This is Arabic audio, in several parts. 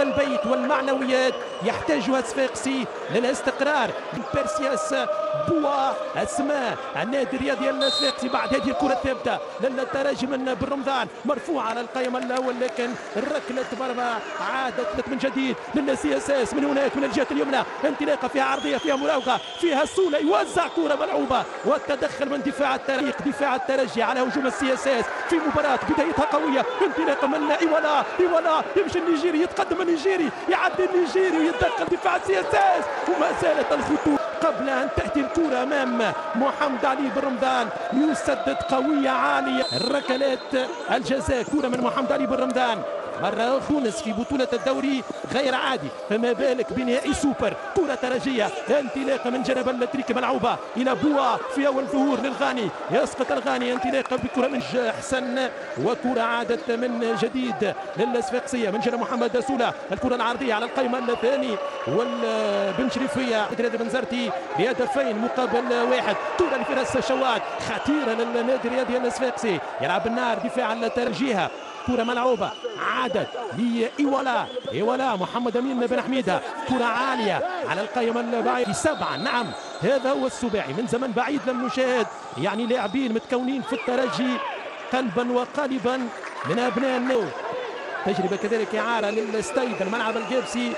البيت والمعنويات يحتاجها صفاقسي للاستقرار. بيرسياس بوا اسماء النادي الرياضي الصفاقسي بعد هذه الكره الثابته للترجي من بن رمضان مرفوعه على القائم الاول، لكن ركله مرمى عادت من جديد للسي اس اس من هناك من الجهه اليمنى، انطلاقه فيها عرضيه فيها مراوغه فيها سوله، يوزع كره ملعوبه والتدخل من دفاع الترجي على هجوم السي اس اس في مباراه بدايتها قويه. انطلاقه من ايوالا يمشي النيجيري، يتقدم النيجيري، يعدي النيجيري ويتدخل دفاع السي اس اس، وما زالت الخطوط قبل ان تاتي الكره امام محمد علي بن رمضان، يسدد قويه عاليه. ركلات الجزاء كره من محمد علي بن رمضان مرة تونس في بطولة الدوري غير عادي، فما بالك بنهائي سوبر. كرة ترجية انطلاقة من جنب التريكي ملعوبة إلى بوا في أول ظهور للغاني، يسقط الغاني، انطلاقة بكرة من حسن وكرة عادت من جديد للصفاقسية من جنب محمد سولة. الكرة العرضية على القائمة الثاني والبن شريفية بن زرتي بهدفين مقابل واحد. كرة لفراس شواد خطيرة للنادي الرياضي الصفاقسي، يلعب النار دفاع الترجيها. كرة ملعوبة عادت لإيوالا محمد أمين بن حميدة، كرة عالية على القائمة البعيد 7. نعم هذا هو السباعي، من زمن بعيد لم نشاهد يعني لاعبين متكونين في الترجي قلبا وقالبا من أبناء النو. تجربة كذلك إعارة للستيد الملعب الجابسي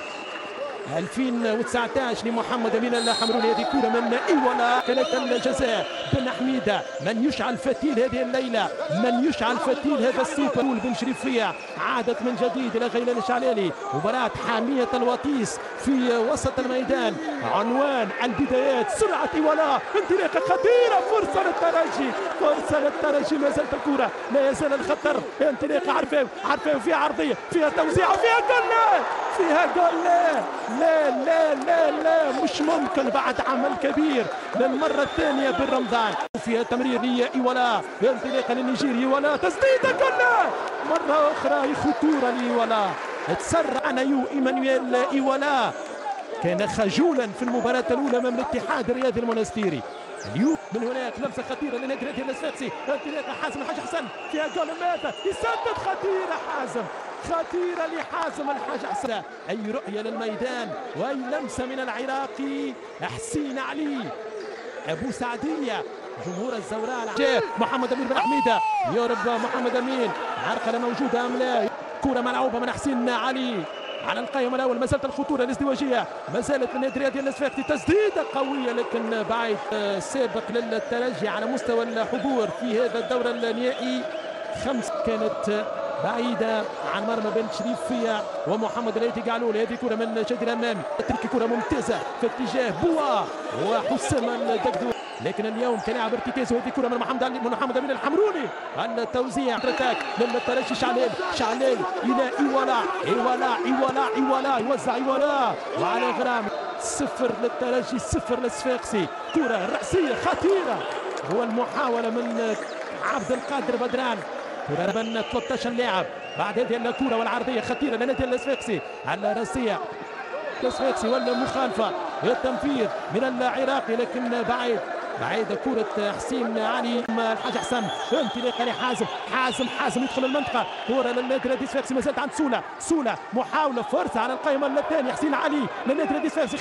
2019 لمحمد أمين الحمروني. هذه كرة من إيوالا، كانت الجزاء بن حميدة من يشعل فتيل هذه الليلة، من يشعل فتيل هذا السوبر. بن شريفية عادت من جديد إلى غيلان الشعلالي. مباراة حامية الوطيس في وسط الميدان، عنوان البدايات سرعة إيوالا، انطلاقة خطيرة، فرصة للترجي، ما زالت الكرة لا يزال الخطر. انطلاقة عرفاوي فيها عرضية فيها توزيع وفيها جول. لا مش ممكن بعد عمل كبير للمرة الثانية بن رمضان. فيها تمرير لإيوالا، انطلاقة للنيجيري، إيوالا تسديدة جول مرة أخرى، خطورة لإيوالا. تسرع إيمانويل إيوالا، كان خجولا في المباراة الأولى أمام الاتحاد الرياضي المونستيري. اليوم من هناك لمسة خطيرة للنادي الرياضي الصفاقسي، انطلاقة حازم الحاج حسن فيها جول ماذا يسدد، خطيرة لحازم الحاج حسن. أي رؤية للميدان وأي لمسة من العراقي حسين علي أبو سعدية. جمهور الزوراء محمد أمين بن حميدة يهرب، محمد أمين عرقلة موجودة أم لا؟ كرة ملعوبة من حسين علي على القائم الاول، ما زالت الخطوره الازدواجيه، ما زالت النادي الرياضي الصفاقسي، تسديده قويه لكن بعيد. سابق للترجي على مستوى الحضور في هذا الدور النهائي 5 كانت بعيده عن مرمى بن شريفية ومحمد الهيتي قالول. هذه كره من شادي الامامي، تركي كره ممتازه في اتجاه بوا وحسام الدقدو، لكن اليوم كلاعب ارتكاز. وهذه كره من محمد امين الحمروني، التوزيع تراك للترجي، شعلال الى ايوالا يوزع ايوالا وعلى غرام. 0 للترجي 0 للصفاقسي. كره راسيه خطيره، هو المحاوله من عبد القادر بدران، كره من 13 لاعب. بعد هذه الكره والعرضيه خطيره للنادي الصفاقسي على الراسيه الصفاقسي والمخالفه التنفيذ من العراقي، لكن بعيد كرة حسين علي الحاج حسن، انطلاقة لحازم يدخل المنطقة. كرة للنادي الرياضي الصفاقسي ما زالت عند سولة محاولة فرصة على القائمة الثانية. حسين علي للنادي الرياضي الصفاقسي،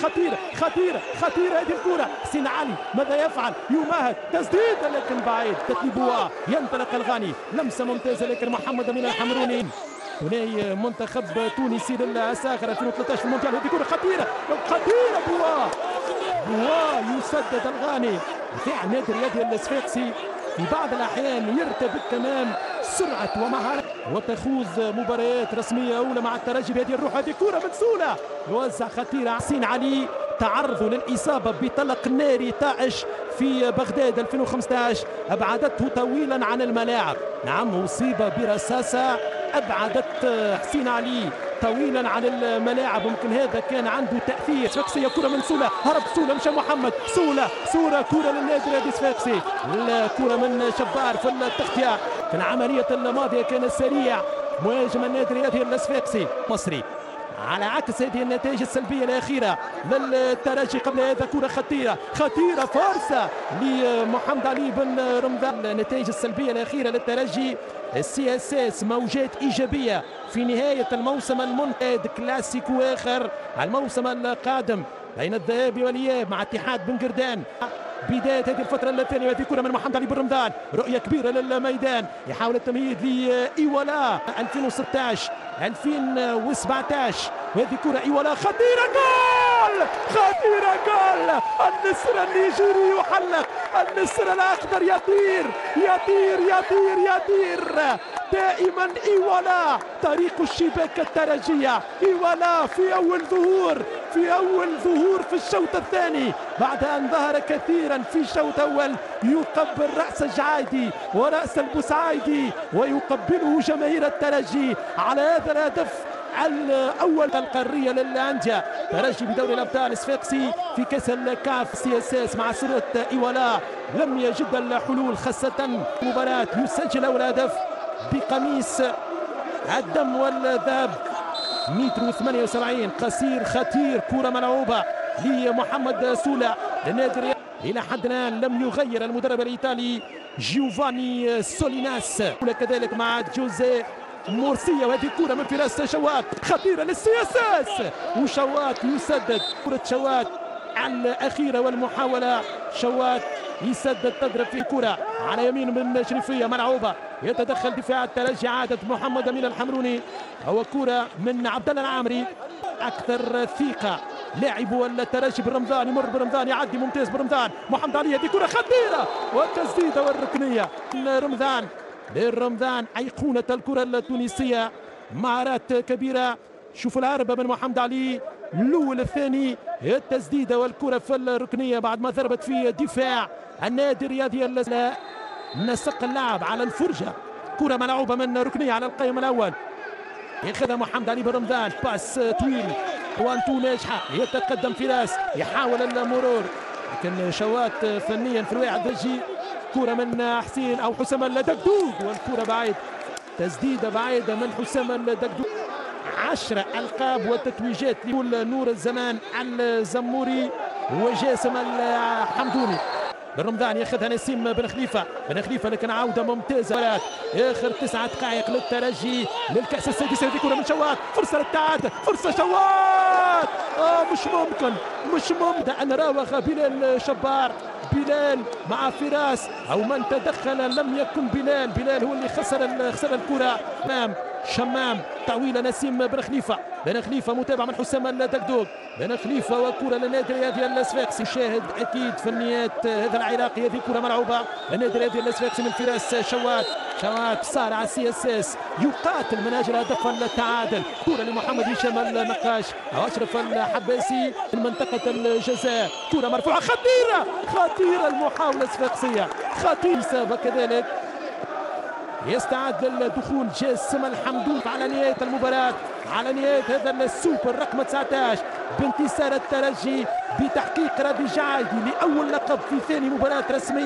خطيرة هذه الكرة. حسين علي ماذا يفعل؟ يمهد تسديدة لكن بعيد. تتليبوا ينطلق الغاني، لمسة ممتازة لكن محمد أمين الحمروني. هنا منتخب تونسي للأساخر 2013 في المونديال. هذه كرة خطيرة بوا يسدد الغاني. دفاع النادي الرياضي الصفاقسي في بعض الأحيان يرتبك كمان سرعة ومهارة وتخوض مباريات رسمية أولى مع الترجي بهذه الروح. هذه كرة من سولة يوزع خطيرة. حسين علي تعرض للإصابة بطلق ناري طائش في بغداد 2015 أبعدته طويلا عن الملاعب. نعم أصيب برصاصة أبعدت حسين علي طويلا عن الملاعب، ممكن هذا كان عنده تأثير. صفاقسية كرة من سولة، هرب سولة مشى محمد سولة كرة للنادي الرياضي الصفاقسي. الكرة من شبار في التغطية. في العملية الماضية كان سريع مهاجم النادي الرياضي الصفاقسي مصري. على عكس هذه النتائج السلبيه الاخيره للترجي. قبل هذا كره خطيره فرصه لمحمد علي بن رمضان. النتائج السلبيه الاخيره للترجي. السي اس اس موجات ايجابيه في نهايه الموسم المنتهي. كلاسيكو اخر الموسم القادم بين الذهاب والاياب مع اتحاد بن قردان. بداية هذه الفترة الثانية وهذه كرة من محمد علي بن رمضان. رؤية كبيرة للميدان يحاول التمهيد لإيوالا 2016 2017 وهذه كرة إيوالا خطيرة جول النسر النيجيري يحلق. النسر الأخضر يطير دائما إيوالا طريق الشباك الترجية. إيوالا في أول ظهور في الشوط الثاني بعد أن ظهر كثيرا في الشوط الأول يقبل رأس الجعايدي ورأس البوسعايدي ويقبله جماهير الترجي على هذا الهدف الأول القارية للأندية. ترجي بدوري الأبطال الصفاقسي في كأس الكاف. سي اس اس مع سرعة إيوالا لم يجد الحلول خاصة مباراة يسجل أول هدف بقميص الدم والذهب 178 قصير خطير. كرة ملعوبة لمحمد سولة للنادي. إلى حد الآن لم يغير المدرب الإيطالي جيوفاني سوليناس كذلك مع جوزيه مورسيا. وهذه كرة من فراس شوات خطيرة للسي اس اس وشوات يسدد. كرة شوات الأخيرة والمحاولة شوات يسدد تضرب في كرة على يمين من شريفية ملعوبة. يتدخل دفاع الترجي عادة محمد أمين الحمروني. هو كرة من عبد الله العامري أكثر ثقة لاعب الترجي. برمضان يمر برمضان يعدي ممتاز برمضان. محمد علي هذه كرة خطيرة والتسديدة والركنية رمضان للرمضان أيقونة الكرة التونسية. مهارات كبيرة. شوفوا العربة من محمد علي الأول الثاني التسديدة والكرة في الركنية بعد ما ضربت في دفاع النادي الرياضي. نسق اللعب على الفرجة. كرة ملعوبة من ركنية على القائم الأول ياخذها محمد علي بن رمضان. باس طويل وانتو ناجحة. يتقدم فراس يحاول المرور لكن شوات فنيا في الواعي الدجي. كرة من حسين أو حسام الدقدوق والكرة بعيد. تسديدة بعيدة من حسام الدقدوق. 10 ألقاب وتتويجات لكل نور الزمان الزموري وجاسم الحمدوني. بن رمضان ياخذها نسيم بن خليفة لكن عودة ممتازة. آخر 9 دقائق للترجي للكأس السادس. هذه كرة من شوات فرصة للتعادل. فرصة شوات مش ممكن أن راوغ بلال شبار. بلال مع فراس أو من تدخل لم يكن بلال هو اللي خسر الكرة. شمام تعويلة نسيم بن خليفة متابعة من حسام الدقدوق. بن خليفة وكرة للنادي الرياضي الصفاقسي. شاهد أكيد فنيات هذا العراقي. هذه كرة ملعوبة للنادي الرياضي الصفاقسي من فراس شوات صار على السي اس اس يقاتل من أجل هدف التعادل. كرة لمحمد هشام النقاش أو أشرف الحباسي من منطقة الجزاء. كرة مرفوعة خطيرة المحاولة الصفاقسية خطيرة كذلك. يستعد للدخول جاسم الحمدون على نهاية المباراة على نهاية هذا السوبر رقم 19 بانتصار الترجي بتحقيق رادي جعايدي لأول لقب في ثاني مباراة رسمية.